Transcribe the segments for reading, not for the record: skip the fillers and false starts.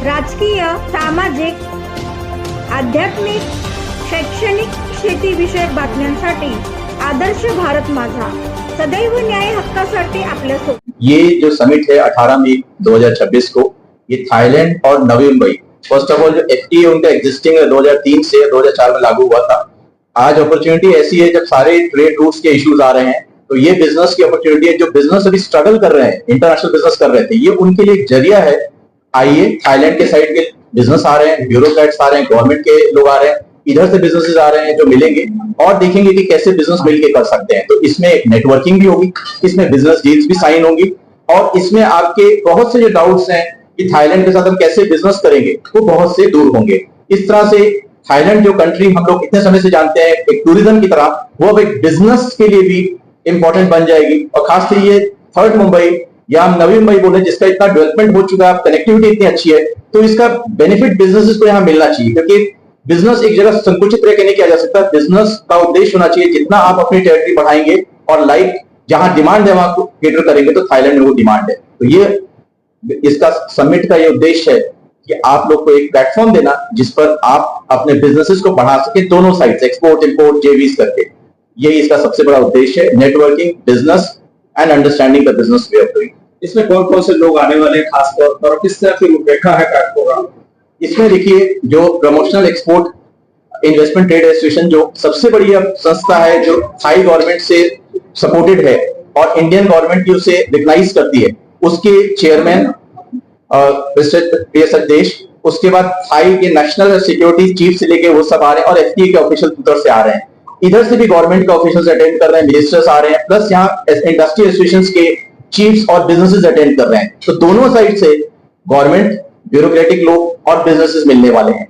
राजकीय, सामाजिक, आध्यात्मिक, शैक्षणिक, शेतीविषयक बातम्यांसाठी आदर्श भारत माझा सदैव न्याय हक्कासाठी आपल्यासोबत। ये जो समिट है 18 मई 2026 को, ये थाईलैंड और Navi Mumbai, first of all जो एफटीए उनका एग्जिस्टिंग 2003 से 2004 में लागू हुआ था। आज अपॉर्चुनिटी ऐसी है जब सारे ट्रेड रूट्स के इश्यूज आ रहे हैं, तो ये बिजनेस की अपॉर्चुनिटी है। जो बिजनेस अभी स्ट्रगल कर रहे हैं, इंटरनेशनल बिजनेस कर रहे थे, ये उनके लिए एक जरिया है। आइए, थाईलैंड के साइड के बिजनेस आ रहे हैं, ब्यूरोक्रेट्स आ रहे हैं, गवर्नमेंट के लोग आ रहे हैं, इधर से बिजनेसेस आ रहे हैं जो मिलेंगे और देखेंगे कि कैसे बिजनेस मिलके कर सकते हैं। तो इसमें एक नेटवर्किंग भी होगी, इसमें बिजनेस डील्स भी साइन होंगी और इसमें आपके बहुत से जो डाउट्स हैं कि थाईलैंड के साथ हम कैसे बिजनेस करेंगे, वो बहुत से दूर होंगे। इस तरह से थाईलैंड जो कंट्री हम लोग इतने समय से जानते हैं एक टूरिज्म की तरह, वो अब एक बिजनेस के लिए भी इंपॉर्टेंट बन जाएगी। और खासकर ये थर्ड मुंबई या हम नवी मुंबई बोले, जिसका इतना डेवलपमेंट हो चुका है, कनेक्टिविटी इतनी अच्छी है, तो इसका बेनिफिट बिजनेसेस को यहाँ मिलना चाहिए। क्योंकि बिजनेस एक जगह संकुचित रह के नहीं किया जा सकता। बिजनेस का उद्देश्य होना चाहिए जितना आप अपनी टेरिटरी बढ़ाएंगे और लाइक जहां डिमांड है वहां केटर करेंगे, तो थाईलैंड में वो डिमांड है। तो ये इसका समिट का ये उद्देश्य है कि आप लोग को एक प्लेटफॉर्म देना जिस पर आप अपने बिजनेसेस को बढ़ा सके, दोनों साइड से, एक्सपोर्ट इंपोर्ट जेवीज करके। यही इसका सबसे बड़ा उद्देश्य है, networking, business and understanding the business way of doing. इसमें कौन कौन से लोग आने वाले हैं खासतौर पर, किस तरह की रूपरेखा है प्रोग्राम? इसमें देखिए, जो promotional export investment trade association जो सबसे बड़ी अब संस्था है, जो थाई गवर्नमेंट से सपोर्टेड है और इंडियन गवर्नमेंट की उसे रिकग्नाइज करती है, उसके चेयरमैन प्रिय देश, उसके बाद थाई के नेशनल सिक्योरिटी चीफ से लेके वो सब आ रहे हैं और एफटीए के ऑफिशियल उधर से आ रहे हैं। इधर से भी गवर्नमेंट के ऑफिशियल्स अटेंड कर रहे हैं, मिनिस्टर्स आ रहे हैं, प्लस यहाँ इंडस्ट्री एसोसिएशन के चीफ्स और बिजनेसेस अटेंड कर रहे हैं। तो दोनों साइड से गवर्नमेंट, ब्यूरोक्रेटिक लोग और बिजनेसेस मिलने वाले हैं।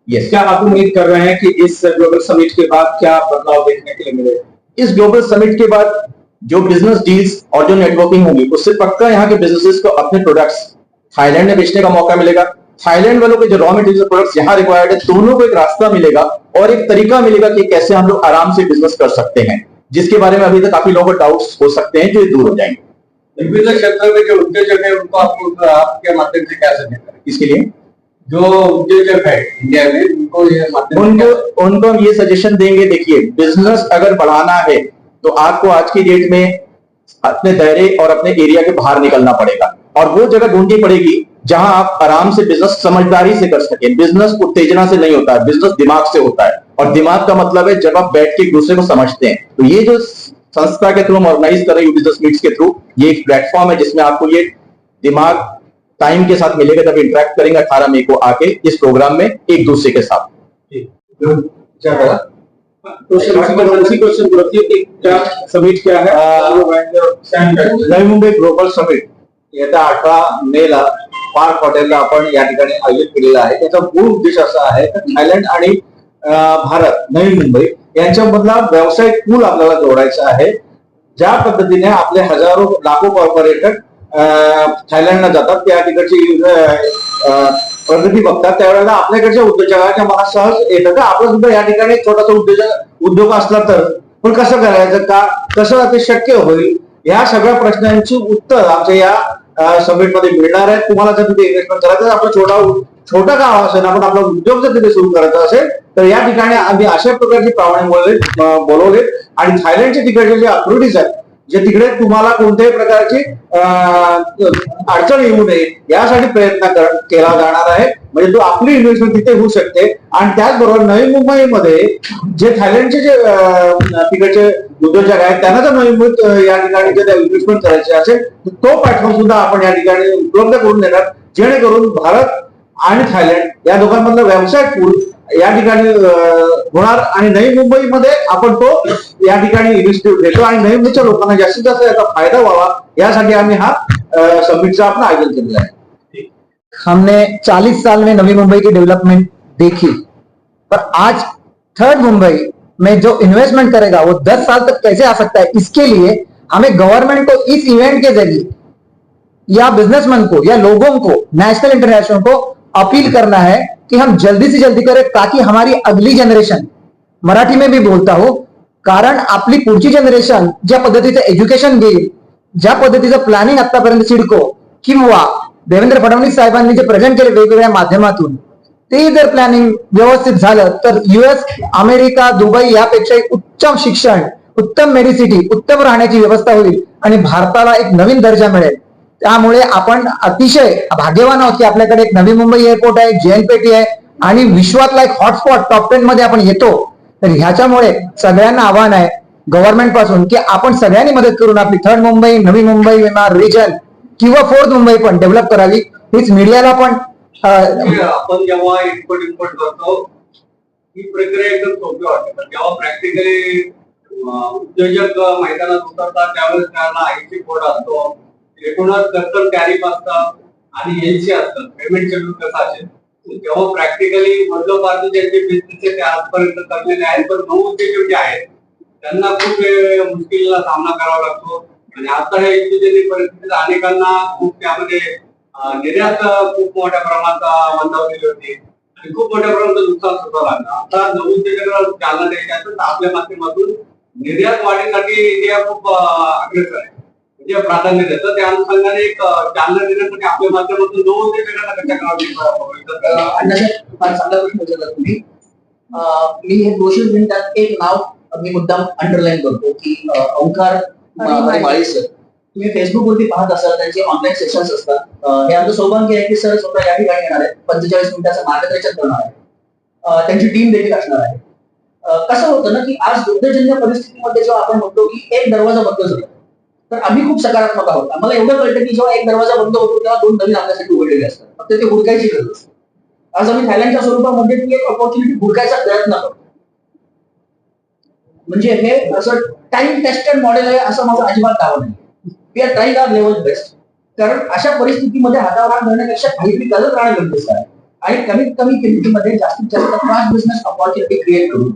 यस, क्या आप उम्मीद कर रहे हैं कि इस ग्लोबल समिट के बाद क्या बदलाव देखने के लिए मिलेगा? इस ग्लोबल समिट के बाद जो बिजनेस डील्स और जो नेटवर्किंग होगी, उससे पक्का यहाँ के बिजनेसेस को अपने प्रोडक्ट्स थाईलैंड में बेचने का मौका मिलेगा। थाईलैंड वालों के जो रॉ मटेरियल प्रोडक्ट्स यहाँ रिक्वायर्ड है, दोनों को एक रास्ता मिलेगा और एक तरीका मिलेगा कि कैसे हम लोग आराम से बिजनेस कर सकते हैं, जिसके बारे में अभी तक काफी लोगों को डाउट्स हो सकते हैं, जो दूर हो जाएंगे। विभिन्न क्षेत्रों में जो उद्योजक है उनको आपके माध्यम से क्या सजेस्ट करें? इसके लिए जो उद्योजक है इंडिया में, उनको हम ये सजेशन देंगे, देखिए, बिजनेस अगर बढ़ाना है तो आपको आज की डेट में अपने दायरे और अपने एरिया के बाहर निकलना पड़ेगा और वो जगह ढूंढनी पड़ेगी जहां आप आराम से बिजनेस समझदारी से कर सकें। बिजनेस उत्तेजना से नहीं होता है, बिजनेस दिमाग से होता है और दिमाग का मतलब है जब आप बैठ के एक दूसरे को समझते हैं। तो ये जो संस्था के थ्रू हम ऑर्गेनाइज कर रहे हैं बिजनेस मीट्स के थ्रू, ये एक प्लेटफॉर्म है जिसमें आपको ये दिमाग टाइम के साथ मिलेगा जब इंटरेक्ट करेंगे 18 मई को आके इस प्रोग्राम में एक दूसरे के साथ। समिट क्या है? नवी मुंबई ग्लोबल समिट येत्या 18 मेला पार्क हॉटेलला आपण या ठिकाणी आयोजित केलेला आहे। त्याचा मूळ उद्देश असा आहे की थायलंड आणि भारत, नवी मुंबई यांच्यामधला व्यावसायिक पूल आपल्याला जोडायचा आहे। ज्या पद्धतीने आपले हजारो लाखो कॉर्पोरेटर थायलंडला जातात, त्या ठिकाणची प्रगती बघतात, त्यावेळेला आपल्याकडच्या उद्योजकाच्या मनात सहज येतं का आपलं सुद्धा या ठिकाणी छोटासा उद्योग असला तर, पण कसं करायचं, का कसं ते शक्य होईल, या सगळ्या प्रश्नांची उत्तर आमच्या या समिट मध्ये मिळणार आहे। तुम्हाला जर तिथे इन्व्हेस्टमेंट करायचं, आपलं छोटा गाव असेल, आपण आपला उद्योग जर तिथे सुरू करायचा असेल, तर या ठिकाणी आम्ही अशा प्रकारचे पाहुणे बोलवले आणि थायलंडचे तिकडचे जे अथॉरिटीज आहेत, जे तिकडे तुम्हाला कोणत्याही प्रकारची अडचण येऊ नये यासाठी प्रयत्न केला जाणार आहे। म्हणजे तो आपली इन्व्हेस्टमेंट तिथे होऊ शकते आणि त्याचबरोबर नवी मुंबईमध्ये जे थायलंडचे जे तिकडचे उद्योजक आहेत, त्यांना जर नवी मुंबईत या ठिकाणी जर इन्व्हेस्टमेंट करायचे असेल, तर तो प्लॅटफॉर्म सुद्धा आपण या ठिकाणी उपलब्ध करून देणार, जेणेकरून भारत आणि थायलंड या दोघांमधला व्यवसाय पूल या ठिकाणी होणार आणि नवी मुंबईमध्ये आपण तो या ठिकाणी इन्व्हेस्टमेंट देतो आणि नवी मुंबईच्या लोकांना जास्तीत जास्त याचा फायदा व्हावा, यासाठी आम्ही हा समिटचा आपण आयोजन केलेला है। हमने 40 साल में नवी मुंबई की डेवलपमेंट देखी, पर आज थर्ड मुंबई में जो इन्वेस्टमेंट करेगा वो 10 साल तक कैसे आ सकता है, इसके लिए हमें गवर्नमेंट को इस इवेंट के जरिए या बिजनेसमैन को या लोगों को, नेशनल इंटरनेशनल को अपील करना है कि हम जल्दी से जल्दी करें, ताकि हमारी अगली जनरेशन, मराठी में भी बोलता हो, कारण आपली पुढची जनरेशन ज्या पद्धतीचं एज्युकेशन घेईल, ज्या पद्धतीचं प्लॅनिंग आतापर्यंत सिडको किंवा देवेंद्र फडणवीस साहेबांनी जे प्रेझेंट केले वेगवेगळ्या माध्यमातून, ते जर प्लॅनिंग व्यवस्थित झालं तर US, अमेरिका, दुबई यापेक्षा एक उत्तम शिक्षण, उत्तम मेडिसिटी, उत्तम राहण्याची व्यवस्था होईल आणि भारताला एक नवीन दर्जा मिळेल. त्यामुळे आपण अतिशय भाग्यवान आहोत की आपल्याकडे एक नवी मुंबई एअरपोर्ट आहे, JNPT आहे आणि विश्वातला एक हॉटस्पॉट टॉप 10 मध्ये आपण येतो. तर ह्याच्यामुळे सगळ्यांना आव्हान आहे गव्हर्नमेंट पासून की आपण सगळ्यांनी मदत करून आपली 3rd मुंबई, नवी मुंबई रिजन किंवा 4th मुंबई पण डेव्हलप करावी. हीच मीडियाला पण आपण जेव्हा इम्पोर्ट करतो ही प्रक्रिया एकदम सोपी वाटते, पण जेव्हा प्रॅक्टिकली उद्योजक मैदानात उतरतात त्यावेळेस त्यांना आयची कोड असतो, एकूणच कस्टम टॅरिफ असतात आणि LC असतात, पेमेंट शेड्यूल कसा असेल. जेव्हा प्रॅक्टिकली मधलोपार्थ ज्यांचे बिझनेस ते आजपर्यंत करलेले आहेत, पण नवउद्योजक जे आहेत त्यांना खूप मुश्किलीला सामना करावा लागतो. आणि आता हे युद्धजन्य परिस्थितीत अनेकांना खूप त्यामध्ये निर्यात खूप मोठ्या प्रमाणात मंदावलेली होती आणि खूप मोठ्या प्रमाणात नुकसान सुद्धा लागलं. आता नवउद्योजकाला चालना द्यायची असेल तर आपल्या माध्यमातून निर्यात वाढीसाठी इंडिया खूप अग्रेसर आहे, म्हणजे प्राधान्य देतं. त्या अनुषंगाने एक चालना देण्यासाठी आपल्या माध्यमातून नवउद्योजकांना कशा करावी. अण्णासाहेब फार चांगला प्रश्न विचारला तुम्ही. मी हे प्रोसेस मिनिटात एक नाव मी मुद्दाम अंडरलाईन करतो की ओंकार माळी सर, तुम्ही फेसबुक वरती पाहत असाल, त्यांचे ऑनलाईन सेशन्स असतात. हे आमचं सौभाग्य आहे की सर स्वतः या ठिकाणी येणार आहेत, 45 मिनिटाचं मार्गदर्शन करणार आहे, त्यांची टीम देखील असणार आहे. कसं होतं ना की आज दुग्धजन्य परिस्थितीमध्ये जेव्हा आपण म्हणतो की एक दरवाजा बंद झाला तर आम्ही खूप सकारात्मक आहोत. आम्हाला एवढं कळतं की जेव्हा एक दरवाजा बंद होतो तेव्हा 2 नवीन आपल्यासाठी उघडलेले असतात, फक्त ते हुडकायची गरज असते. आज आम्ही थायलंडच्या स्वरूपामध्ये ती एक ऑपॉर्च्युनिटी हुडकायचा प्रयत्न करतो. म्हणजे हे असं टाइम टेस्टेड मॉडेल आहे असं माझं अजिबात दावा नाही. We are trying our level best, कारण अशा परिस्थितीमध्ये हातावर हात धरण्यापेक्षा काहीतरी करत राहणं गरजेचं आहे आणि कमीत कमी किमतीमध्ये जास्तीत जास्त क्रॉस बिझनेस ऑपॉर्च्युनिटी क्रिएट करून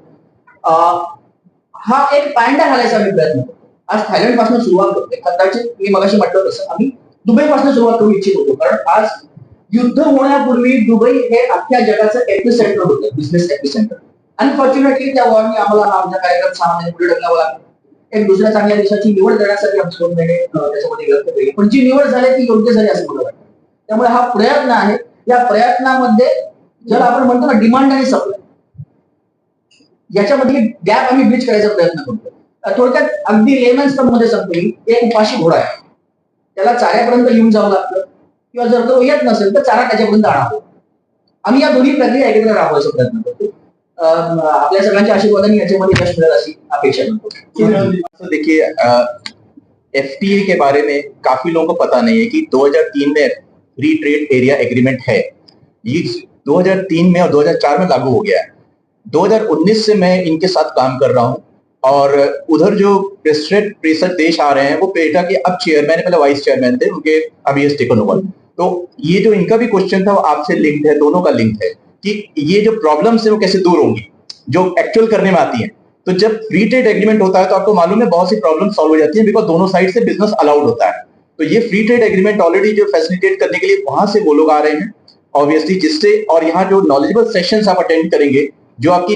हा एक पायंडा घालायचा आम्ही प्रयत्न करतो. आज थायलंड पासून सुरुवात करतोय. कदाचित मी मगाशी म्हटलं तसं आम्ही दुबई पासून सुरुवात करू इच्छित होतो, कारण आज युद्ध होण्यापूर्वी दुबई हे अख्ख्या जगाचं एपिसेंटर होतं, बिझनेस एपिसेंटर. अनफॉर्च्युनेटली त्या वॉरने आम्हाला आमचा कार्यक्रम 6 महिने पुढे ढकलावा लागला. एक दुसऱ्या चांगल्या देशाची निवड करण्यासाठी आमचे 2 महिने त्याच्यामध्ये व्यक्त केले, पण जी निवड झाली ती योग्य झाली असं मला वाटतं. त्यामुळे हा प्रयत्न आहे. या प्रयत्नामध्ये जर आपण म्हणतो ना डिमांड आणि सप्लाय याच्यामध्ये गॅप आम्ही ब्रिज करायचा प्रयत्न करतो. थोडक्यात अगदी लेमन्स टर्म मध्ये सांगतो मी, एक उपाशी घोडा आहे, त्याला चाऱ्यापर्यंत येऊन जावं लागतं किंवा जर तो येत नसेल तर चारा त्याच्यापर्यंत आणावं. आम्ही या दोन्ही प्रक्रिया एकत्र राबवायचा प्रयत्न करतो. आपल्या सगळ्यांच्या आशीर्वादाने याच्यामध्ये यश मिळेल अशी अपेक्षा करतो. देखिए FTA के बारे में काफी लोगों को पता नहीं है कि 2003 में फ्री ट्रेड एरिया एग्रीमेंट है, ये 2003 में और 2004 में लागू हो गया है. 2019 से मैं इनके साथ काम कर रहा हूं और उधर जो प्रेशर देश आ रहे हैं वो पेटा के अब चेयरमैन है, पहले वाइस चेयरमैन थे उनके, अभी टेकन ओवर. तो ये जो इनका भी क्वेश्चन था वो आपसे लिंक्ड है, दोनों का लिंक है कि ये जो प्रॉब्लम्स है वो कैसे दूर होंगी जो एक्चुअल करने में आती है. तो जब फ्री ट्रेड एग्रीमेंट होता है तो आपको मालूम है बहुत सी प्रॉब्लम सॉल्व हो जाती है, बिकॉज दोनों साइड से बिजनेस अलाउड होता है. तो ये फ्री ट्रेड एग्रीमेंट ऑलरेडी जो फैसिलिटेट करने के लिए वहां से वो लोग आ रहे हैं ऑब्वियसली, जिससे और यहाँ जो नॉलेजेबल सेशंस आप अटेंड करेंगे, जो आपकी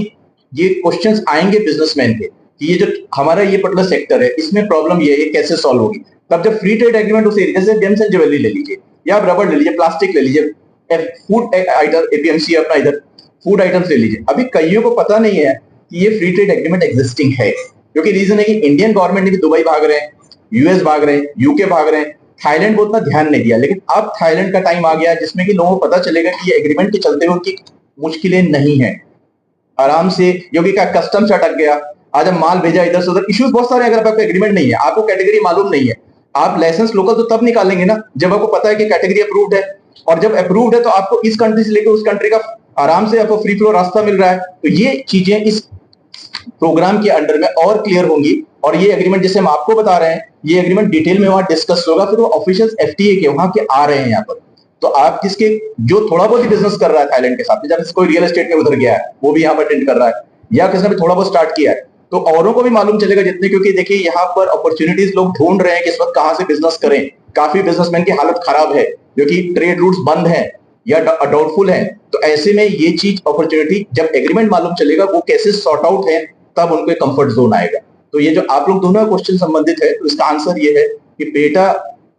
ये क्वेश्चंस आएंगे बिजनेसमैन के कि ये जो हमारा ये पर्टिकुलर सेक्टर है इसमें प्रॉब्लम ये है कैसे सॉल्व होगी. तब जब फ्री ट्रेड एग्रीमेंट उस एरिया से जेम्स एंड ज्वेलरी ले लीजिए या आप रबर ले लीजिए, प्लास्टिक ले लीजिए, फूड आइटम APMC अपना इधर फूड आइटम्स ले लीजिए. अभी कईयों को पता नहीं है कि ये फ्री ट्रेड एग्रीमेंट एग्जिस्टिंग है, क्योंकि रीजन है कि इंडियन गवर्नमेंट ने भी दुबई भाग रहे हैं, US भाग रहे हैं, UK भाग रहे हैं, थाईलैंड को उतना ध्यान नहीं दिया. लेकिन अब थाईलैंड का टाइम आ गया जिसमें कि लोगों को पता चलेगा कि ये एग्रीमेंट के चलते हुए उनकी मुश्किलें नहीं है, आराम से, क्योंकि क्या कस्टम से अटक गया, आज हम माल भेजा इधर से उधर, इश्यूज बहुत सारे. अगर आपको एग्रीमेंट नहीं है, आपको कैटेगरी मालूम नहीं है, आप लाइसेंस लोकल तो तब निकालेंगे ना जब आपको पता है कि कैटेगरी अप्रूव्ड है, और जब अप्रूव्ड है तो आपको इस कंट्री से लेकर उस कंट्री का आराम से आपको फ्री फ्लो रास्ता मिल रहा है. तो ये चीजें इस प्रोग्राम के अंडर में और क्लियर होंगी. और ये एग्रीमेंट जैसे हम आपको बता रहे हैं, ये एग्रीमेंट डिटेल में वहां डिस्कस होगा, फिर वो ऑफिशियल्स FTA के वहां के आ रहे हैं यहाँ पर. तो आप किसके जो थोड़ा बहुत ही बिजनेस कर रहा है थाईलैंड के साथ, जब कोई रियल एस्टेट में उधर गया है वो भी यहाँ पर अटेंड कर रहा है, या किसने भी थोड़ा बहुत स्टार्ट किया है, तो औरों को भी मालूम चलेगा जितने, क्योंकि देखिए यहाँ पर अपॉर्चुनिटीज लोग ढूंढ रहे हैं कि इस वक्त कहां से बिजनेस करें. काफी बिजनेसमैन की हालत खराब है क्योंकि ट्रेड रूट्स बंद हैं या डाउटफुल हैं. तो ऐसे में ये चीज अपॉर्चुनिटी जब एग्रीमेंट मालूम चलेगा वो कैसे सॉर्ट आउट है, तब उनको कंफर्ट जोन आएगा. तो ये जो आप लोग दोनों क्वेश्चन संबंधित है, तो इसका आंसर ये है कि पेटा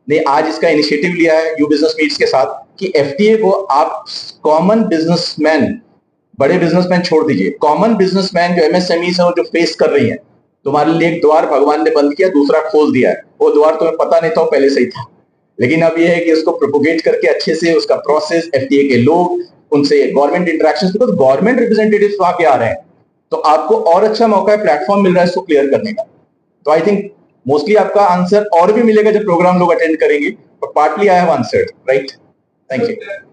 ने आज इसका इनिशिएटिव लिया है यू बिजनेस मीट्स के साथ कि एफटीए को आप कॉमन बिजनेसमैन, बड़े बिजनेसमैन छोड़ दीजिए, कॉमन बिजनेसमैन जो एमएसएमईज है जो फेस कर रही है, तुम्हारे लिए एक द्वार भगवान ने बंद किया, दूसरा खोल दिया है। वो द्वार तुम्हें पता नहीं था, पहले से ही था, लेकिन अब ये है कि उसको प्रोपोगेट करके अच्छे से उसका प्रोसेस, एफटीए के लोग, उनसे government interactions, because government representatives वहां के आ रहे हैं, तो आपको और अच्छा मौका है, प्लेटफॉर्म मिल रहा है इसको क्लियर करने का। तो आई थिंक मोस्टली आपका आंसर और भी मिलेगा जब प्रोग्राम लोग अटेंड करेंगे, but partly I have answered, right? Thank you.